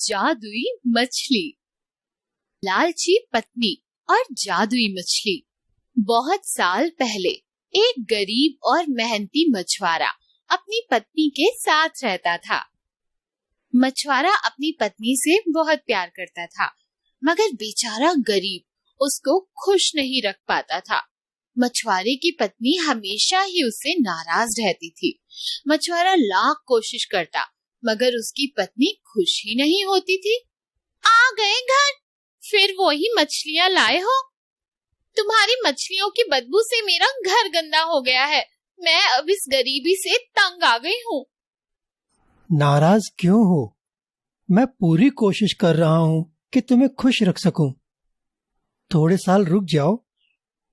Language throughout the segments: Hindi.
जादुई मछली। लालची पत्नी और जादुई मछली। बहुत साल पहले एक गरीब और मेहनती मछुआरा अपनी पत्नी के साथ रहता था। मछुआरा अपनी पत्नी से बहुत प्यार करता था, मगर बेचारा गरीब उसको खुश नहीं रख पाता था। मछुआरे की पत्नी हमेशा ही उससे नाराज रहती थी। मछुआरा लाख कोशिश करता, मगर उसकी पत्नी खुश ही नहीं होती थी। आ गए घर, फिर वही मछलियां लाए हो? तुम्हारी मछलियों की बदबू से मेरा घर गंदा हो गया है। मैं अब इस गरीबी से तंग आ गई हूँ। नाराज क्यों हो? मैं पूरी कोशिश कर रहा हूँ कि तुम्हें खुश रख सकूं। थोड़े साल रुक जाओ,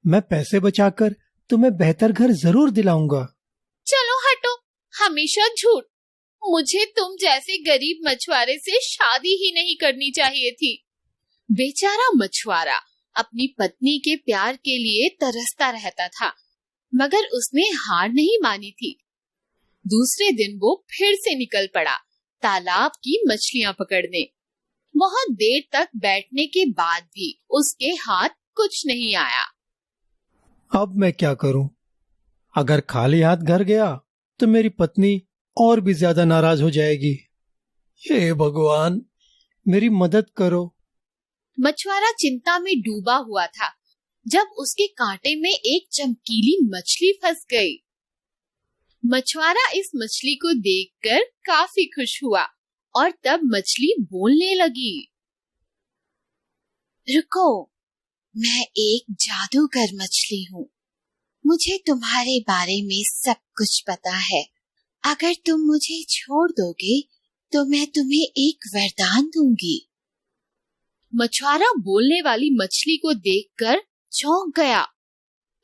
मैं पैसे बचाकर तुम्हें बेहतर घर जरूर दिलाऊंगा। चलो हटो, हमेशा झूठ। मुझे तुम जैसे गरीब मछुआरे से शादी ही नहीं करनी चाहिए थी। बेचारा मछुआरा अपनी पत्नी के प्यार के लिए तरसता रहता था, मगर उसने हार नहीं मानी थी। दूसरे दिन वो फिर से निकल पड़ा तालाब की मछलियां पकड़ने। बहुत देर तक बैठने के बाद भी उसके हाथ कुछ नहीं आया। अब मैं क्या करूं? अगर खाली हाथ घर गया तो मेरी पत्नी और भी ज्यादा नाराज हो जाएगी। हे भगवान, मेरी मदद करो। मछुआरा चिंता में डूबा हुआ था जब उसके कांटे में एक चमकीली मछली फंस गई। मछुआरा इस मछली को देखकर काफी खुश हुआ और तब मछली बोलने लगी। रुको, मैं एक जादूगर मछली हूँ। मुझे तुम्हारे बारे में सब कुछ पता है। अगर तुम मुझे छोड़ दोगे तो मैं तुम्हें एक वरदान दूंगी। मछुआरा बोलने वाली मछली को देखकर चौंक गया,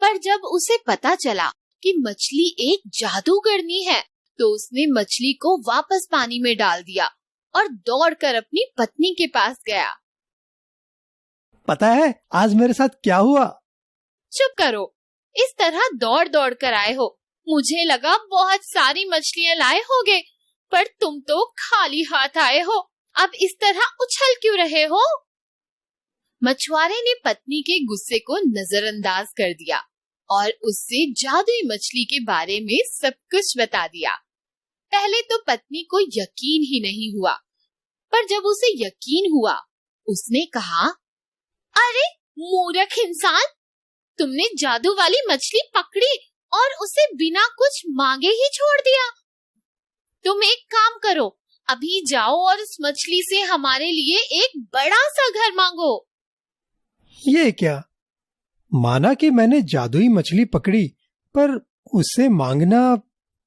पर जब उसे पता चला कि मछली एक जादूगरनी है, तो उसने मछली को वापस पानी में डाल दिया और दौड़कर अपनी पत्नी के पास गया। पता है आज मेरे साथ क्या हुआ? चुप करो, इस तरह दौड़ दौड़ कर आए हो। मुझे लगा बहुत सारी मछलियां लाए होगे, पर तुम तो खाली हाथ आए हो। अब इस तरह उछल क्यों रहे हो? मछुआरे ने पत्नी के गुस्से को नजरअंदाज कर दिया और उससे जादुई मछली के बारे में सब कुछ बता दिया। पहले तो पत्नी को यकीन ही नहीं हुआ, पर जब उसे यकीन हुआ, उसने कहा, अरे मूर्ख इंसान, तुमने जादू वाली मछली पकड़ी और उसे बिना कुछ मांगे ही छोड़ दिया। तुम एक काम करो, अभी जाओ और उस मछली से हमारे लिए एक बड़ा सा घर मांगो। ये क्या? माना कि मैंने जादुई मछली पकड़ी, पर उससे मांगना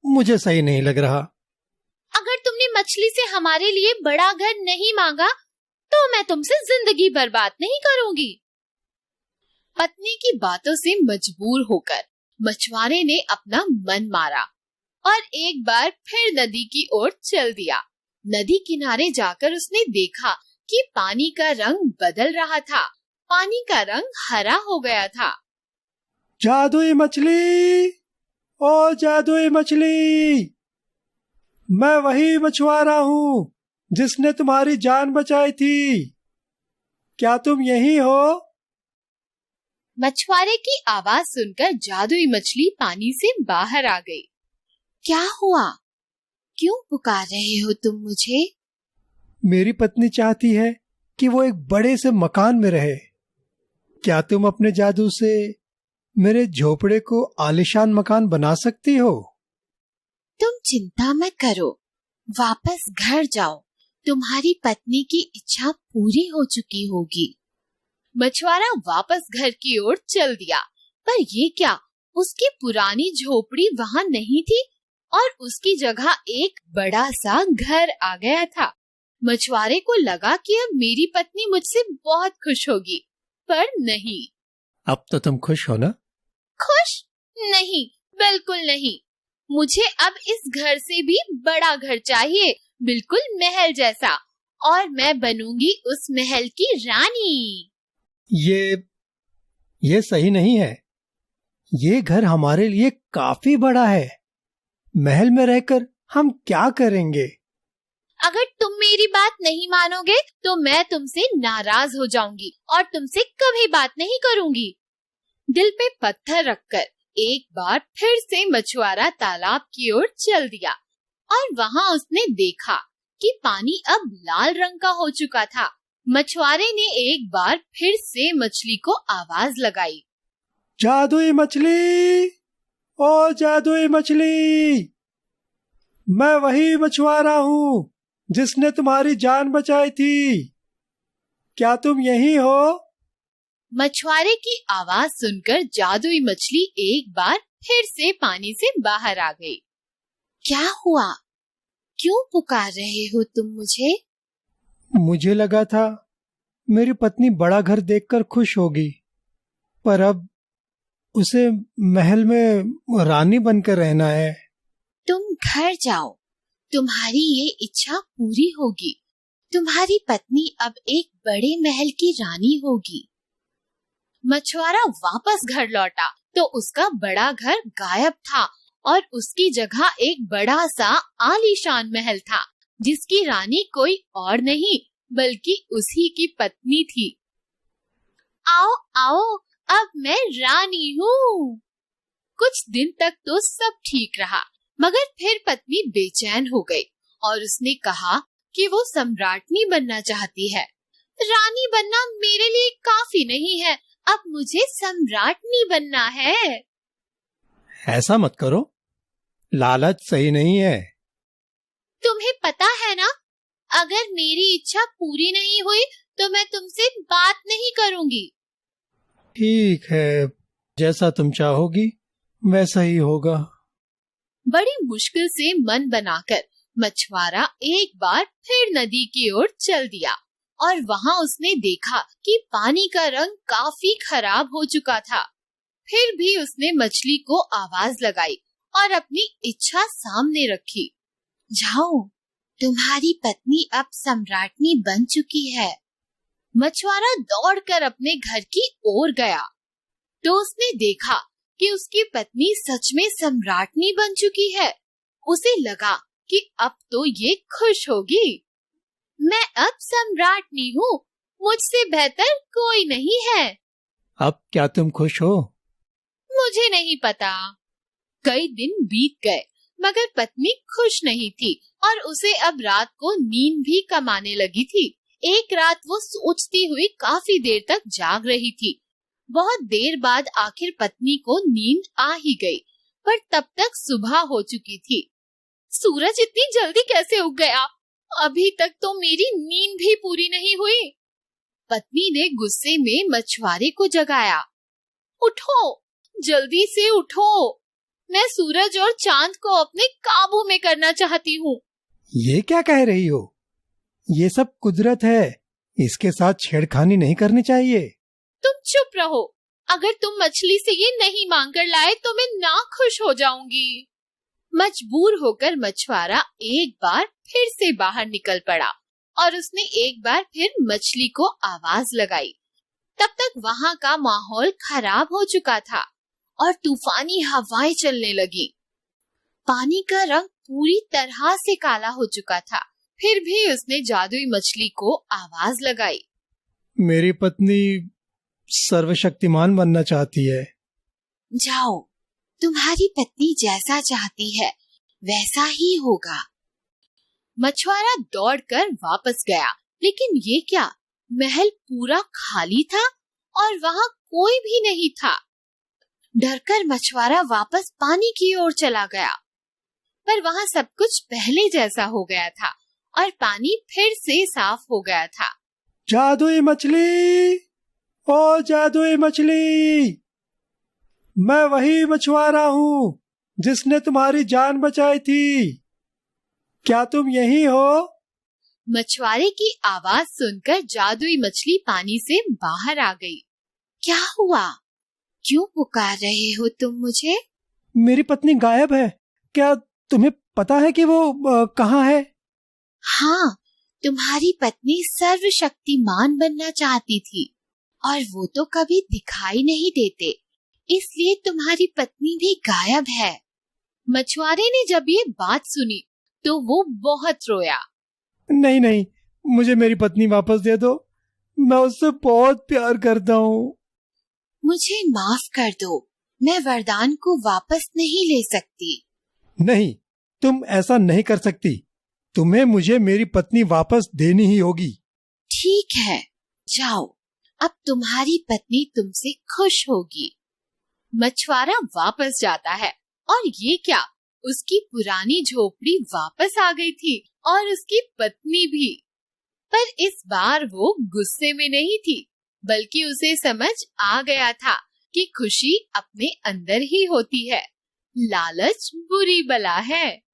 मुझे सही नहीं लग रहा। अगर तुमने मछली से हमारे लिए बड़ा घर नहीं मांगा, तो मैं तुमसे जिंदगी बर्बाद नहीं करूंगी। पत्नी की बातों से मजबूर होकर मछुआरे ने अपना मन मारा और एक बार फिर नदी की ओर चल दिया। नदी किनारे जाकर उसने देखा कि पानी का रंग बदल रहा था। पानी का रंग हरा हो गया था। जादुई मछली, ओ जादुई मछली, मैं वही मछुआरा हूँ जिसने तुम्हारी जान बचाई थी। क्या तुम यही हो? मछुआरे की आवाज सुनकर जादुई मछली पानी से बाहर आ गई। क्या हुआ? क्यों पुकार रहे हो तुम मुझे? मेरी पत्नी चाहती है कि वो एक बड़े से मकान में रहे। क्या तुम अपने जादू से मेरे झोपड़े को आलीशान मकान बना सकती हो? तुम चिंता मत करो, वापस घर जाओ। तुम्हारी पत्नी की इच्छा पूरी हो चुकी होगी। मछुआरा वापस घर की ओर चल दिया, पर ये क्या, उसकी पुरानी झोपड़ी वहाँ नहीं थी और उसकी जगह एक बड़ा सा घर आ गया था। मछुआरे को लगा कि अब मेरी पत्नी मुझसे बहुत खुश होगी, पर नहीं। अब तो तुम खुश हो ना? खुश नहीं, बिल्कुल नहीं। मुझे अब इस घर से भी बड़ा घर चाहिए, बिल्कुल महल जैसा, और मैं बनूंगी उस महल की रानी। ये सही नहीं है। ये घर हमारे लिए काफी बड़ा है। महल में रहकर हम क्या करेंगे? अगर तुम मेरी बात नहीं मानोगे तो मैं तुमसे नाराज हो जाऊंगी और तुमसे कभी बात नहीं करूंगी। दिल पे पत्थर रखकर एक बार फिर से मछुआरा तालाब की ओर चल दिया और वहां उसने देखा कि पानी अब लाल रंग का हो चुका था। मछुआरे ने एक बार फिर से मछली को आवाज लगाई, जादुई मछली, ओ जादुई मछली, मैं वही मछुआरा हूँ जिसने तुम्हारी जान बचाई थी। क्या तुम यही हो? मछुआरे की आवाज सुनकर जादुई मछली एक बार फिर से पानी से बाहर आ गई। क्या हुआ? क्यों पुकार रहे हो तुम मुझे? मुझे लगा था मेरी पत्नी बड़ा घर देखकर खुश होगी, पर अब उसे महल में रानी बनकर रहना है। तुम घर जाओ, तुम्हारी ये इच्छा पूरी होगी। तुम्हारी पत्नी अब एक बड़े महल की रानी होगी। मछुआरा वापस घर लौटा तो उसका बड़ा घर गायब था और उसकी जगह एक बड़ा सा आलीशान महल था, जिसकी रानी कोई और नहीं बल्कि उसी की पत्नी थी। आओ आओ, अब मैं रानी हूँ। कुछ दिन तक तो सब ठीक रहा, मगर फिर पत्नी बेचैन हो गई और उसने कहा कि वो सम्राटनी बनना चाहती है। रानी बनना मेरे लिए काफी नहीं है, अब मुझे सम्राटनी बनना है। ऐसा मत करो, लालच सही नहीं है। तुम्हें पता है ना, अगर मेरी इच्छा पूरी नहीं हुई तो मैं तुमसे बात नहीं करूंगी। ठीक है, जैसा तुम चाहोगी वैसा ही होगा। बड़ी मुश्किल से मन बनाकर मछुआरा एक बार फिर नदी की ओर चल दिया और वहां उसने देखा कि पानी का रंग काफी खराब हो चुका था। फिर भी उसने मछली को आवाज लगाई और अपनी इच्छा सामने रखी। जाओ, तुम्हारी पत्नी अब सम्राटनी बन चुकी है। मछुआरा दौड़कर अपने घर की ओर गया तो उसने देखा कि उसकी पत्नी सच में सम्राटनी बन चुकी है। उसे लगा कि अब तो ये खुश होगी। मैं अब सम्राटनी हूँ, मुझसे बेहतर कोई नहीं है। अब क्या तुम खुश हो? मुझे नहीं पता। कई दिन बीत गए मगर पत्नी खुश नहीं थी और उसे अब रात को नींद भी कम आने लगी थी। एक रात वो सोचती हुई काफी देर तक जाग रही थी। बहुत देर बाद आखिर पत्नी को नींद आ ही गई, पर तब तक सुबह हो चुकी थी। सूरज इतनी जल्दी कैसे उग गया? अभी तक तो मेरी नींद भी पूरी नहीं हुई। पत्नी ने गुस्से में मछुआरे को जगाया। उठो, जल्दी से उठो, मैं सूरज और चांद को अपने काबू में करना चाहती हूँ। ये क्या कह रही हो? ये सब कुदरत है, इसके साथ छेड़खानी नहीं करनी चाहिए। तुम चुप रहो। अगर तुम मछली से ये नहीं मांग कर लाए तो मैं नाखुश हो जाऊंगी। मजबूर होकर मछुआरा एक बार फिर से बाहर निकल पड़ा और उसने एक बार फिर मछली को आवाज लगाई। तब तक वहां का माहौल खराब हो चुका था और तूफानी हवाएं चलने लगी। पानी का रंग पूरी तरह से काला हो चुका था। फिर भी उसने जादुई मछली को आवाज लगाई। मेरी पत्नी सर्वशक्तिमान बनना चाहती है। जाओ, तुम्हारी पत्नी जैसा चाहती है वैसा ही होगा। मछुआरा दौड़कर वापस गया, लेकिन ये क्या, महल पूरा खाली था और वहां कोई भी नहीं था। डरकर मछुआरा वापस पानी की ओर चला गया, पर वहां सब कुछ पहले जैसा हो गया था और पानी फिर से साफ हो गया था। जादुई मछली, ओ जादुई मछली, मैं वही मछुआरा हूँ जिसने तुम्हारी जान बचाई थी। क्या तुम यही हो? मछुआरे की आवाज सुनकर जादुई मछली पानी से बाहर आ गई। क्या हुआ? क्यों पुकार रहे हो तुम मुझे? मेरी पत्नी गायब है। क्या तुम्हें पता है कि वो कहाँ है? हाँ, तुम्हारी पत्नी सर्वशक्तिमान बनना चाहती थी और वो तो कभी दिखाई नहीं देते, इसलिए तुम्हारी पत्नी भी गायब है। मछुआरे ने जब ये बात सुनी तो वो बहुत रोया। नहीं नहीं, मुझे मेरी पत्नी वापस दे दो, मैं उससे बहुत प्यार करता हूँ। मुझे माफ कर दो, मैं वरदान को वापस नहीं ले सकती। नहीं, तुम ऐसा नहीं कर सकती, तुम्हें मुझे मेरी पत्नी वापस देनी ही होगी। ठीक है, जाओ, अब तुम्हारी पत्नी तुमसे खुश होगी। मछुआरा वापस जाता है और ये क्या, उसकी पुरानी झोपड़ी वापस आ गई थी और उसकी पत्नी भी। पर इस बार वो गुस्से में नहीं थी, बल्कि उसे समझ आ गया था कि खुशी अपने अंदर ही होती है। लालच बुरी बला है।